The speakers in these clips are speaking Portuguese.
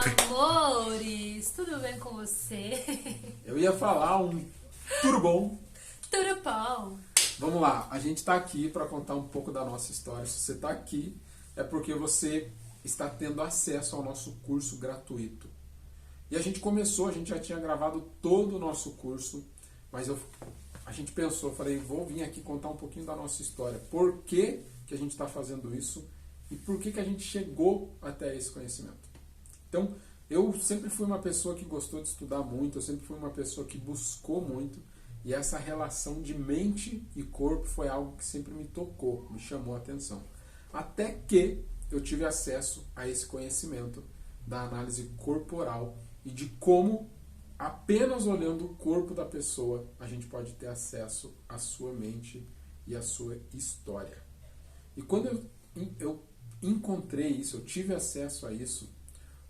Amores, tudo bem com você? Eu ia falar tudo bom. Tudo bom. Vamos lá, a gente está aqui para contar um pouco da nossa história. Se você está aqui, é porque você está tendo acesso ao nosso curso gratuito. E a gente já tinha gravado todo o nosso curso, mas a gente pensou, falei, vou vir aqui contar um pouquinho da nossa história. Por que a gente está fazendo isso e por que a gente chegou até esse conhecimento. Então, eu sempre fui uma pessoa que gostou de estudar muito, eu sempre fui uma pessoa que buscou muito, e essa relação de mente e corpo foi algo que sempre me tocou, me chamou a atenção. Até que eu tive acesso a esse conhecimento da análise corporal e de como, apenas olhando o corpo da pessoa, a gente pode ter acesso à sua mente e à sua história. E quando eu encontrei isso, eu tive acesso a isso,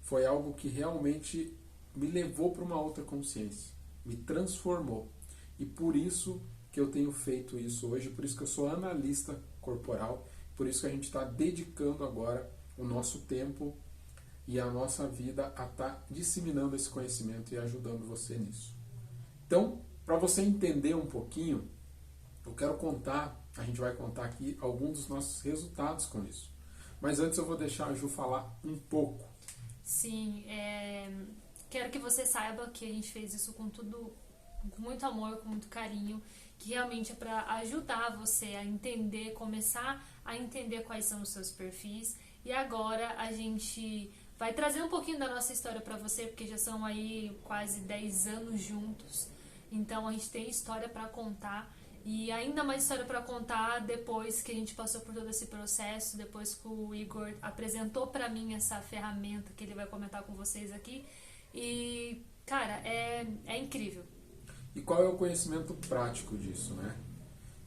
foi algo que realmente me levou para uma outra consciência, me transformou. E por isso que eu tenho feito isso hoje, por isso que eu sou analista corporal, por isso que a gente está dedicando agora o nosso tempo e a nossa vida a estar disseminando esse conhecimento e ajudando você nisso. Então, para você entender um pouquinho, eu quero a gente vai contar aqui alguns dos nossos resultados com isso. Mas antes eu vou deixar a Ju falar um pouco. Sim, quero que você saiba que a gente fez isso com muito amor, com muito carinho, que realmente é para ajudar você a entender, começar a entender quais são os seus perfis. E agora a gente vai trazer um pouquinho da nossa história para você, porque já são aí quase 10 anos juntos. Então a gente tem história para contar. E ainda mais história para contar depois que a gente passou por todo esse processo, depois que o Igor apresentou para mim essa ferramenta que ele vai comentar com vocês aqui. E, cara, é incrível. E qual é o conhecimento prático disso, né?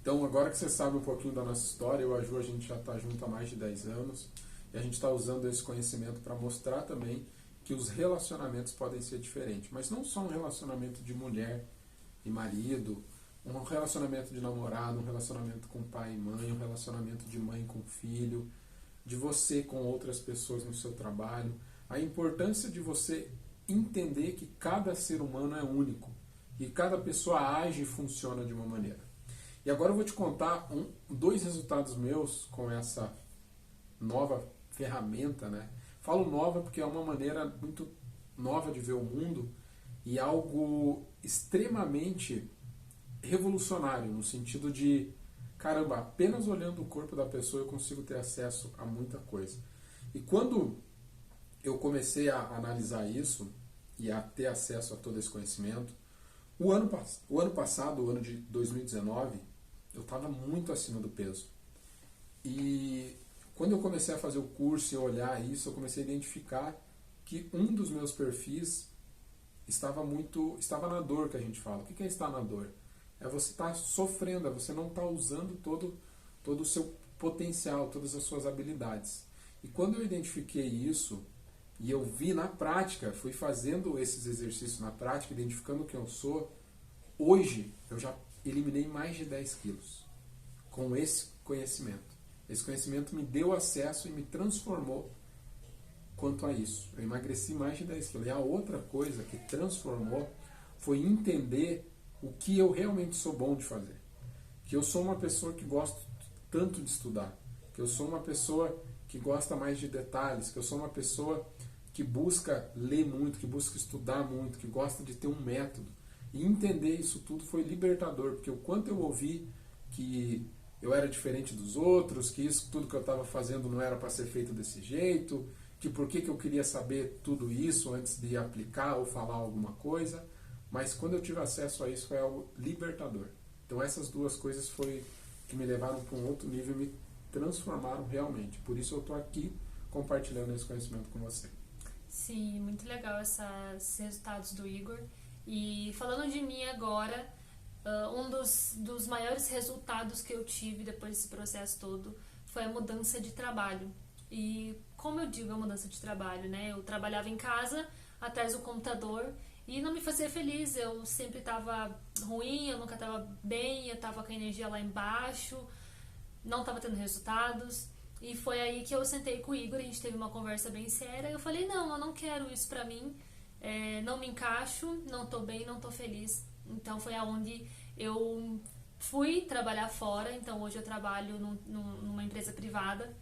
Então, agora que você sabe um pouquinho da nossa história, eu e a Ju, a gente já está junto há mais de 10 anos, e a gente está usando esse conhecimento para mostrar também que os relacionamentos podem ser diferentes. Mas não só um relacionamento de mulher e marido, um relacionamento de namorado, um relacionamento com pai e mãe, um relacionamento de mãe com filho, de você com outras pessoas no seu trabalho. A importância de você entender que cada ser humano é único e cada pessoa age e funciona de uma maneira. E agora eu vou te contar dois resultados meus com essa nova ferramenta, né? Falo nova porque é uma maneira muito nova de ver o mundo e algo extremamente revolucionário, no sentido de, caramba, apenas olhando o corpo da pessoa eu consigo ter acesso a muita coisa. E quando eu comecei a analisar isso e a ter acesso a todo esse conhecimento, o ano passado, o ano de 2019, eu estava muito acima do peso. E quando eu comecei a fazer o curso e olhar isso, eu comecei a identificar que um dos meus perfis estava na dor, que a gente fala. O que é estar na dor? É você estar sofrendo, é você não estar usando todo o seu potencial, todas as suas habilidades. E quando eu identifiquei isso, e eu vi na prática, fui fazendo esses exercícios na prática, identificando quem eu sou, hoje eu já eliminei mais de 10 quilos com esse conhecimento. Esse conhecimento me deu acesso e me transformou quanto a isso. Eu emagreci mais de 10 quilos. E a outra coisa que transformou foi entender o que eu realmente sou bom de fazer. Que eu sou uma pessoa que gosto tanto de estudar. Que eu sou uma pessoa que gosta mais de detalhes. Que eu sou uma pessoa que busca ler muito, que busca estudar muito, que gosta de ter um método. E entender isso tudo foi libertador, porque o quanto eu ouvi que eu era diferente dos outros, que isso tudo que eu estava fazendo não era para ser feito desse jeito, que por que eu queria saber tudo isso antes de aplicar ou falar alguma coisa. Mas quando eu tive acesso a isso foi algo libertador. Então essas duas coisas foi que me levaram para um outro nível e me transformaram realmente. Por isso eu estou aqui compartilhando esse conhecimento com você. Sim, muito legal esses resultados do Igor. E falando de mim agora, um dos maiores resultados que eu tive depois desse processo todo foi a mudança de trabalho. E como eu digo a mudança de trabalho, né? Eu trabalhava em casa, atrás do computador, e não me fazia feliz. Eu sempre estava ruim, eu nunca estava bem, eu estava com a energia lá embaixo, não estava tendo resultados. E foi aí que eu sentei com o Igor, a gente teve uma conversa bem séria. Eu falei, não, eu não quero isso pra mim, não me encaixo, não tô bem, não tô feliz. Então foi aonde eu fui trabalhar fora, então hoje eu trabalho numa empresa privada.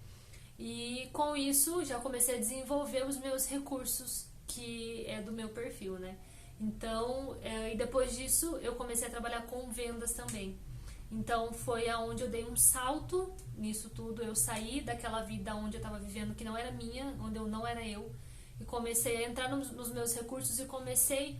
E com isso já comecei a desenvolver os meus recursos, que é do meu perfil, né? Então, e depois disso eu comecei a trabalhar com vendas também. Então foi aonde eu dei um salto nisso tudo. Eu saí daquela vida onde eu estava vivendo que não era minha, onde eu não era eu, e comecei a entrar nos meus recursos e comecei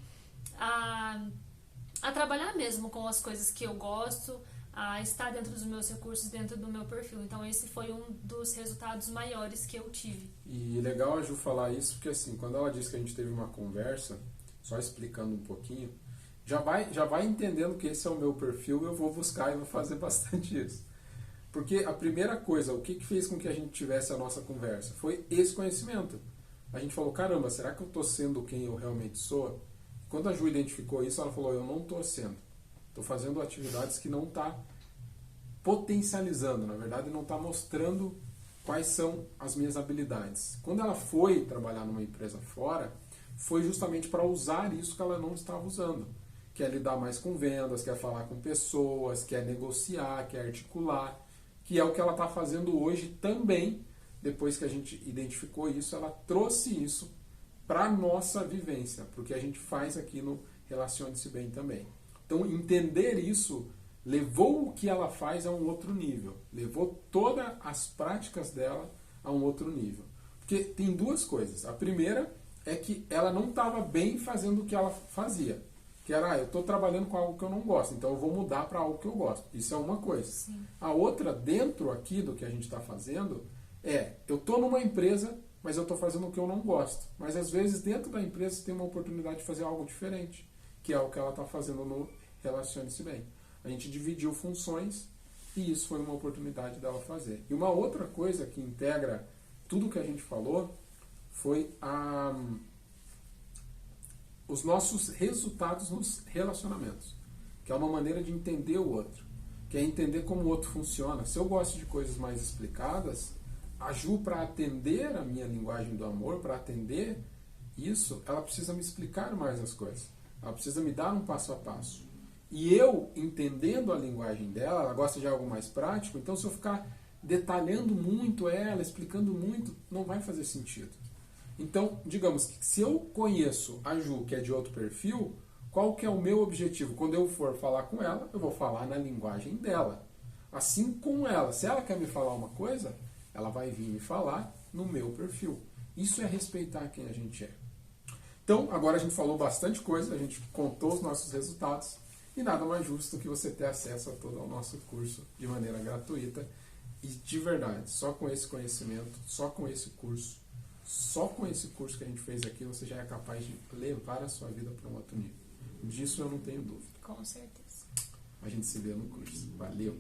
a trabalhar mesmo com as coisas que eu gosto, a estar dentro dos meus recursos, dentro do meu perfil. Então esse foi um dos resultados maiores que eu tive. E legal a Ju falar isso, porque assim, quando ela disse que a gente teve uma conversa, só explicando um pouquinho, já vai entendendo que esse é o meu perfil, eu vou buscar e vou fazer bastante isso. Porque a primeira coisa, o que fez com que a gente tivesse a nossa conversa? Foi esse conhecimento. A gente falou, caramba, será que eu estou sendo quem eu realmente sou? Quando a Ju identificou isso, ela falou, eu não estou sendo. Estou fazendo atividades que não está potencializando, na verdade não está mostrando quais são as minhas habilidades. Quando ela foi trabalhar numa empresa fora, foi justamente para usar isso que ela não estava usando. Quer lidar mais com vendas, quer falar com pessoas, quer negociar, quer articular, que é o que ela está fazendo hoje também. Depois que a gente identificou isso, ela trouxe isso para a nossa vivência, porque a gente faz aqui no Relacione-se Bem também. Então, entender isso levou o que ela faz a um outro nível, levou todas as práticas dela a um outro nível. Porque tem duas coisas. A primeira é que ela não estava bem fazendo o que ela fazia. Que era, eu estou trabalhando com algo que eu não gosto, então eu vou mudar para algo que eu gosto. Isso é uma coisa. Sim. A outra, dentro aqui do que a gente está fazendo, eu estou numa empresa, mas eu estou fazendo o que eu não gosto. Mas às vezes dentro da empresa você tem uma oportunidade de fazer algo diferente, que é o que ela está fazendo no Relacione-se Bem. A gente dividiu funções e isso foi uma oportunidade dela fazer. E uma outra coisa que integra tudo que a gente falou foi os nossos resultados nos relacionamentos, que é uma maneira de entender o outro, que é entender como o outro funciona. Se eu gosto de coisas mais explicadas, a Ju, para atender a minha linguagem do amor, para atender isso, ela precisa me explicar mais as coisas. Ela precisa me dar um passo a passo. E eu, entendendo a linguagem dela, ela gosta de algo mais prático, então se eu ficar detalhando muito ela, explicando muito, não vai fazer sentido. Então, digamos que se eu conheço a Ju, que é de outro perfil, qual que é o meu objetivo? Quando eu for falar com ela, eu vou falar na linguagem dela. Assim com ela. Se ela quer me falar uma coisa, ela vai vir me falar no meu perfil. Isso é respeitar quem a gente é. Então, agora a gente falou bastante coisa, a gente contou os nossos resultados, e nada mais justo que você ter acesso a todo o nosso curso de maneira gratuita. E de verdade, só com esse conhecimento, só com esse curso que a gente fez aqui, você já é capaz de levar a sua vida para um outro nível. Disso eu não tenho dúvida. Com certeza. A gente se vê no curso. Valeu!